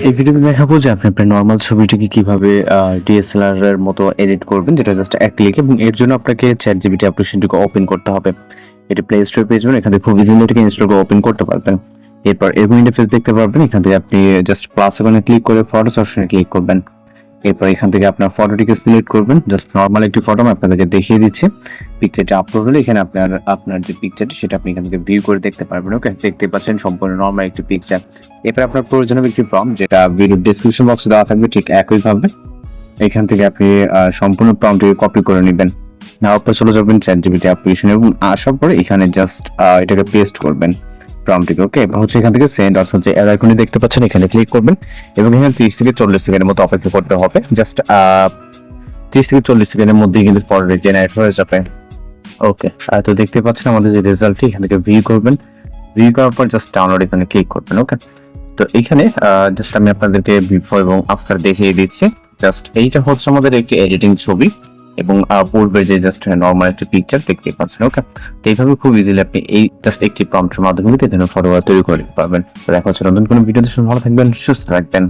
এই ভিডিওতে দেখাবো যে আপনি আপনার নরমাল ছবিটিকে কিভাবে ডিএসএলআর এর মতো এডিট করবেন, যেটা জাস্ট এক ক্লিকে। এবং এর জন্য আপনাকে চ্যাটজিপিটি অ্যাপ্লিকেশনটিকে ওপেন করতে হবে। এটা প্লে স্টোরে পেয়ে যাবেন, এখান থেকে খুব ইজিলি এটাকে ইনস্টল করে ওপেন করতে পারবেন। এরপর এরকম ইন্টারফেস দেখতে পারবেন। এখান থেকে আপনি জাস্ট প্লাস আইকনে ক্লিক করে ফটোস অপশনে ক্লিক করবেন। এরপর এখান থেকে আপনার ফটোটিকে সিলেক্ট করবেন। জাস্ট নরমাল একটি ফটো আমি আপনাদেরকে দেখিয়ে দিচ্ছি। পিকচারটা আপলোড হলে এখানে আপনার যে পিকচারটি সেটা আপনি এখান থেকে ভিউ করে দেখতে পারবেন। ওকে, দেখতে পাচ্ছেন সম্পূর্ণ নরমাল একটি পিকচার। এরপর আপনার প্রয়োজন হবে একটি প্রম্পট, যেটা ভিডিও ডেসক্রিপশন বক্সে দেওয়া থাকবে ঠিক একইভাবে। এখান থেকে আপনি সম্পূর্ণ প্রম্পটটি কপি করে নেবেন। তারপর চলে যাবেন চ্যাটজিপিটি অ্যাপ্লিকেশন এবং আসার পরে এখানে জাস্ট এটাকে পেস্ট করবেন প্রম্পটটিকে। ওকে, এবং হচ্ছে এখান থেকে সেন্ড অর্থাৎ যে এর আইকনে দেখতে পাচ্ছেন এখানে ক্লিক করবেন এবং এখানে 30 থেকে 40 সেকেন্ডের মতো অপেক্ষা করতে হবে। জাস্ট 30 থেকে 40 সেকেন্ডের মধ্যেই কিন্তু ফটোটি জেনারেট হয়ে যাবে। ওকে, তো দেখতে পাচ্ছেন আমাদের যে রেজাল্টটি, এখান থেকে ভিউ করবেন। ভিউ করার পর জাস্ট ডাউনলোড এখানে ক্লিক করবেন। ওকে, তো এইখানে জাস্ট আমি আপনাদেরকে বিফোর এবং আফটার দেখিয়ে দিচ্ছি। জাস্ট এইটা হচ্ছে আমাদের একটি এডিটিং ছবি এবং পূর্বে যে জাস্ট নরমাল একটা পিকচার দেখতে পাচ্ছেন। ওকে, তো এইভাবে খুব ইজিলি আপনি এই জাস্ট একটি প্রম্পটের মাধ্যমে এই ধরনের ফটো তৈরি করে নিতে পারবেন। তো দেখা হচ্ছে নতুন কোনো ভিডিওতে। ভালো থাকবেন, সুস্থ থাকবেন।